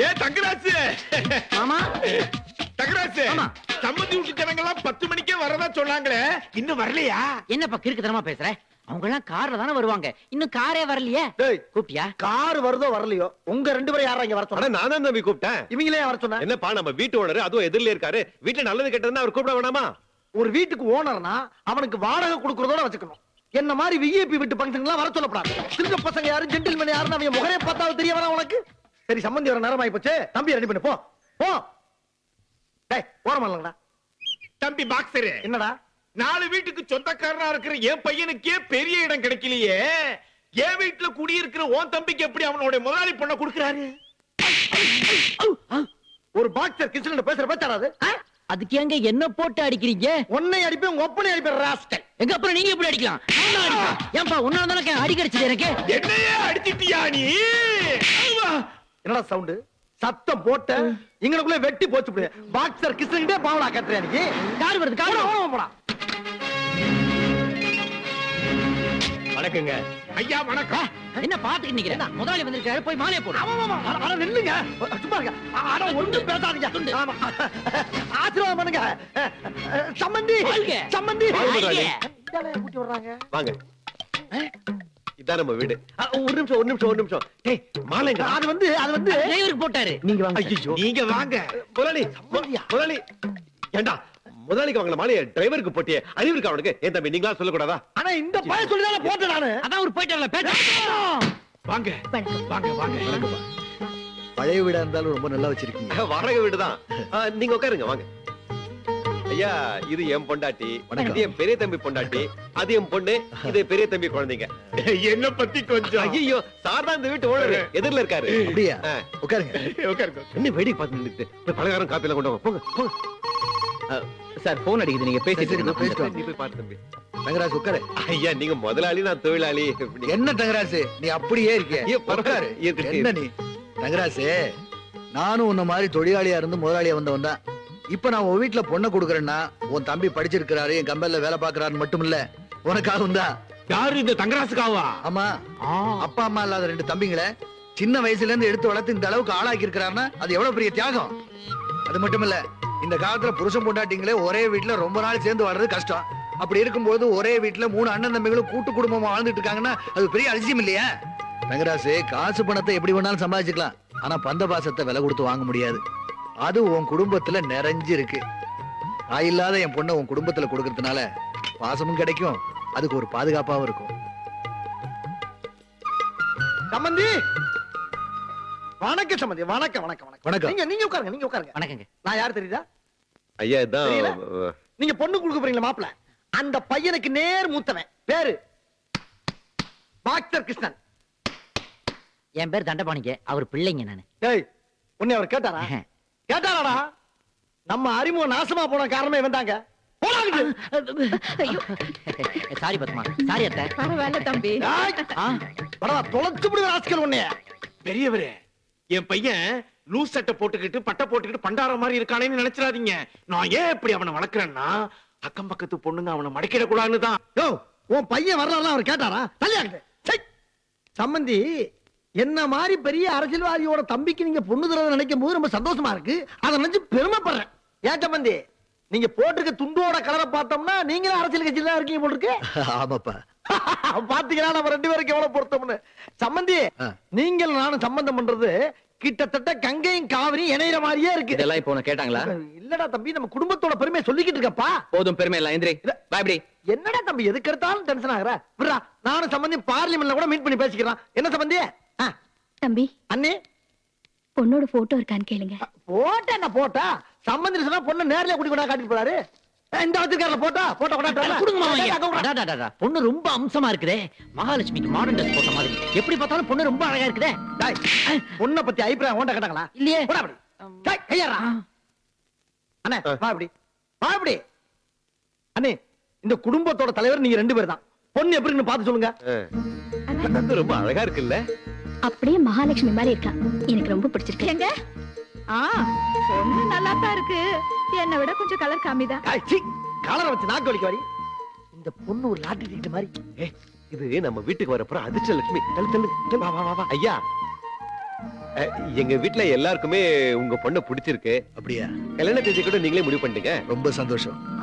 ஏ தங்கராசு மாமா தங்கராசு சம்மந்தி வீட்டு ஜனங்க எல்லாம் 10 மணிக்கே வரதா சொன்னாங்களே இன்னும் வரலையா? என்னப்பா கிறுக்குத்தனமா பேசுற? அவங்க எல்லாம் கார்ல தானே வருவாங்க, இன்னும் காரே வரலையே. கூப்பிட்டியா? கார் வருதோ வரலையோ உங்க ரெண்டு பேரும் யாரா இங்க வர சொன்னா? நான் தான் தம்பி கூப்பிட்டேன். இவங்களே வர சொன்னா? என்னப்பா நம்ம வீட்டு ஓனர் அதுவும் எதிரில இருக்காரு, வீட்டுல நல்லது கெட்டதுன்னா அவர் கூப்பிட வேணாமா? ஒரு வீட்டுக்கு ஓனர்னா அவனுக்கு வாடகை கொடுக்கறதோட வச்சுக்கணும். என்ன மாதிரி விஐபி வீட்டு ஃபங்க்ஷன்லாம் வர சொல்லப்படாது. சின்ன பசங்க யாரும் ஜென்டில்மேன் யாருன்னு அவன் முகரே பார்த்தாலும் தெரிய வேணா உனக்கு? சரி சம்பந்தி வர நேரம் ஆயி போச்சு, தம்பி ரெடி பண்ணு போ போ. டேய் ஓரமாலங்கடா. தம்பி பாக்ஸர் என்னடா 4 வீட்டுக்கு சொந்தக்காரனா இருக்கிற என் பையனுக்கே பெரிய இடம் கிடைக்கலையே, என் வீட்டுல குடியிருக்கிற உன் தம்பிக்கு எப்படி அவனோட முதலாளி பொண்ணை கொடுக்கறாரு? ஒரு பாக்ஸர் கிச்சன்ல பேசுற பேச்சாடாது? அதுக்கு எங்க என்ன போட்டு அடிக்கிறீங்க? உன்னை அடிப்பேன் உங்க ஒப்பனை அடிப்பேன் ராஸ்கல். எங்க அப்புறம் நீங்க எப்படி அடிக்கலாம்? ஏன்பா உன்னால தானே அடி கிடைச்சது எனக்கு. என்னையே அடிச்சிட்டியா நீ? என்னடா சவுண்ட் சத்தம் போட்ட இங்கனக்குள்ள வெட்டி போச்சு. பாக்ஸர் கிச்சன்கிட்டே பாவலா கட்டுறேன் நீ. கார் வருது, கார் போடா. வணக்கங்க ஐயா வணக்கம். என்ன பாத்துக்கிட்டு நிக்கிறேன்? முதலாளி வந்திருக்காரு, போய் மாலையை போடு. அட நில்லுங்க, சும்மா இருங்க. அட ஒண்ணும் பேசாதீங்க. ஆமா ஆசீர்வாதம் பண்ணுங்க. சம்பந்தி சம்பந்தி கூட்டி வர்றாங்க. வாங்க, இதான் நம்ம வீடு. ஒரு நிமிஷம். டேய் மாலைங்க. அது வந்து டிரைவருக்கு போட்டாரு. நீங்க வாங்க. ஐயோ நீங்க வாங்க. முதலாளி ஏண்டா முதலாளிக்கு வாங்கின மாலையை டிரைவருக்கு போட்டியே, அறிவு இருக்கா அவனுக்கு? ஏன் தம்பி நீங்களா சொல்லக்கூடாதா? ஆனா இந்த பையன் சொல்லிதானே போட்டேன் நானு. அதான் ஒரு போயிட்டார்ல பேட்ட. வாங்க வாங்க வாங்க. பழைய வீடா இருந்தாலும் ரொம்ப நல்லா வச்சிருக்கீங்க. வாடகை வீடுதான். நீங்க உட்காருங்க வாங்க. ஐயா இது என் பொண்டாட்டி, இது என் பெரிய தம்பி பொண்டாட்டி, அது என் பொண்ணு, இது பெரிய தம்பி குழந்தைங்க. என்ன பத்தி கொஞ்சம். ஐயோ சார் தான் இந்த வீட்டு ஓனர், எதிரில இருக்காரு. அப்படியா? உட்காருங்க. என்ன வேடிக்கை பார்த்து நின்னுட்டு போய் பலகாரம் காப்பி எல்லாம் கொண்டு வாங்க. போங்க போங்க. சார் போன் அடிக்குது, நீங்க பேசிட்டு நீ போய் பாரு தம்பி. தங்கராஜ் உட்காரு. ஐயா நீங்க முதலாளி நான் தொழிலாளி. என்ன தங்கராஜ் நீ அப்படியே இருக்க? ஐயோ, பரவாயில்ல. இருக்கட்டும். என்ன நீ தங்கராஜ், நானும் உன்ன மாதிரி தொழிலாளியா இருந்து முதலாளியா வந்தவன் தான். இப்ப நான் உன் வீட்டுல பொண்ணை கொடுக்கறேன்னா உன் தம்பி படிச்சிருக்கிறாரு, என் கம்பெனில வேலை பாக்குறாரு மட்டும் இல்ல, உனக்காகவும் தான். யாரு இந்த தங்கராசுக்காவா? ஆமா, அப்பா அம்மா இல்லாத 2 தம்பிங்களை சின்ன வயசுல இருந்து எடுத்து வளர்த்து இந்த அளவுக்கு ஆளாக்கி இருக்கிறாருன்னா அது எவ்வளவு பெரிய தியாகம். அது மட்டும் இல்ல, இந்த காலத்துல புருஷன் பொண்டாட்டிங்களே ஒரே வீட்டுல ரொம்ப நாள் சேர்ந்து வாழ்றது கஷ்டம். அப்படி இருக்கும்போது ஒரே வீட்டுல 3 அண்ணன் தம்பிகளும் கூட்டு குடும்பமா வாழ்ந்துட்டு இருக்காங்கன்னா அது பெரிய அதிசயம் இல்லையா? தங்கராசு, காசு பணத்தை எப்படி வேணாலும் சம்பாதிச்சுக்கலாம், ஆனா பந்த பாசத்தை விலை கொடுத்து வாங்க முடியாது. அது உன் குடும்பத்துல நிறைஞ்சு இருக்கு. இல்லாத என் பொண்ணை உன் குடும்பத்துல கொடுக்கறதுனால பாசமும் கிடைக்கும், அதுக்கு ஒரு பாதுகாப்பாவும் இருக்கும். சம்பந்தி வணக்கம். சம்பந்தி வணக்கம். வணக்கம். நீங்க உட்காருங்க. வணக்கங்க. நான் யார் தெரியுதா? ஐயா இதான் நீங்க பொண்ணு கொடுக்க போறீங்களா மாப்பிள்ள? அந்த பையனுக்கு நேர் மூத்தவன், பேரு பாக்ஸர் கிருஷ்ணன். என் பேர் தண்டபாணிங்க, அவர் பிள்ளைங்க நானு. டேய் உன்னை அவர் கேட்டாராடா? நம்ம அறிமுகம் நாசமா போன காரணமே வந்தாங்க. சாரி பத்மா, சாரி அத்தை. பரவாயில்ல தம்பி. தொலைச்சு விடுற ஆட்கள் உன்னைய. பெரியவரே, என் பையன் லூஸ் சட்டை போட்டுக்கிட்டு பட்டை போட்டுக்கிட்டு பண்டார மாதிரி இருக்கானேன்னு நினைச்சிடாதீங்க. நான் ஏன் இப்படி அவனை வளர்க்கறேன்னா அக்கம் பக்கத்து பொண்ணுங்க அவனை மடக்கிட கூடாதுன்னு தான். உன் பையன் வரலாம் அவர் கேட்டாரா? தள்ளியாங்க. சம்பந்தி, என்ன மாதிரி பெரிய அரசியல்வாதியோட தம்பிக்கு நீங்க பொண்ணு தரத நினைக்கும் போது ரொம்ப சந்தோஷமா இருக்கு. அதை நினைச்சு பெருமைப்படுறேன். ஏன் சம்பந்தி, நீங்க போட்டிருக்க துண்டோட கலரை பார்த்தோம்னா நீங்களும் அரசியல் கட்சியில தான் இருக்கீங்க போல இருக்கு. ஆமாப்பா. பாத்தீங்களா நம்ம 2 பேருக்கு எவ்வளவு பொருத்தம்னு. சம்பந்தி, நீங்கள் நானும் சம்பந்தம் பண்றது கிட்டத்தட்ட கங்கையும் காவிரி இணையிற மாதிரியே இருக்கு. இதெல்லாம் இப்போ கேட்டாங்களா? இல்லடா தம்பி, நம்ம குடும்பத்தோட பெருமையை சொல்லிக்கிட்டு இருக்கப்பா. போதும் பெருமை எல்லாம் எந்திரி. பாய்படி. என்னடா தம்பி எதுக்கு எடுத்தாலும் டென்ஷன் ஆகுற? விடுறா, நானும் சம்பந்தி பார்லிமெண்ட்ல கூட மீட் பண்ணி பேசிக்கிறோம். என்ன சம்பந்தி? தம்பி, அண்ணே பொண்ணோட போட்டோ இருக்கான்னு கேளுங்க. போட்டா சம்பந்தி சொன்னா பொண்ணு நேர்ல கூட்டி கொண்டா காட்டிட்டு போறாரு. இந்த வச்சிருக்காருல போட்டோ கொடுங்க. பொண்ணு ரொம்ப அம்சமா இருக்குதே, மகாலட்சுமிக்கு மாடர்ன் ட்ரெஸ் போட்ட மாதிரி. எப்படி பார்த்தாலும் பொண்ணு ரொம்ப அழகா இருக்குதே. பொண்ணை பத்தி அபிப்பிராயம் ஓண்ட கேட்டாங்களா? இல்லையே. கையாரா அண்ணே, வா இப்படி. அண்ணே, இந்த குடும்பத்தோட தலைவர் நீங்க 2 பேர் தான். பொண்ணு எப்படின்னு பார்த்து சொல்லுங்க. ரொம்ப அழகா இருக்குல்ல? அப்படியே மகாலட்சுமி மாதிரி இருக்கா, எனக்கு ரொம்ப பிடிச்சிருக்கு. எங்க பொண்ணு நல்லா தான் இருக்கு, என்னை விட கொஞ்சம் கலர் காமிதான். கலரை வச்சு நாக்கு வலிக்க வரி. இந்த பொண்ணு ஒரு லாட்டரி டிக்கெட் மாதிரி. இது நம்ம வீட்டுக்கு வரப்புறம் அதிர்ஷ்ட லட்சுமி. ஐயா எங்க வீட்ல எல்லாருக்குமே உங்க பொண்ணை பிடிச்சிருக்கு. அப்படியா? கல்யாண தேதி கூட நீங்களே முடிவு பண்ணிட்டீங்க. ரொம்ப சந்தோஷம்.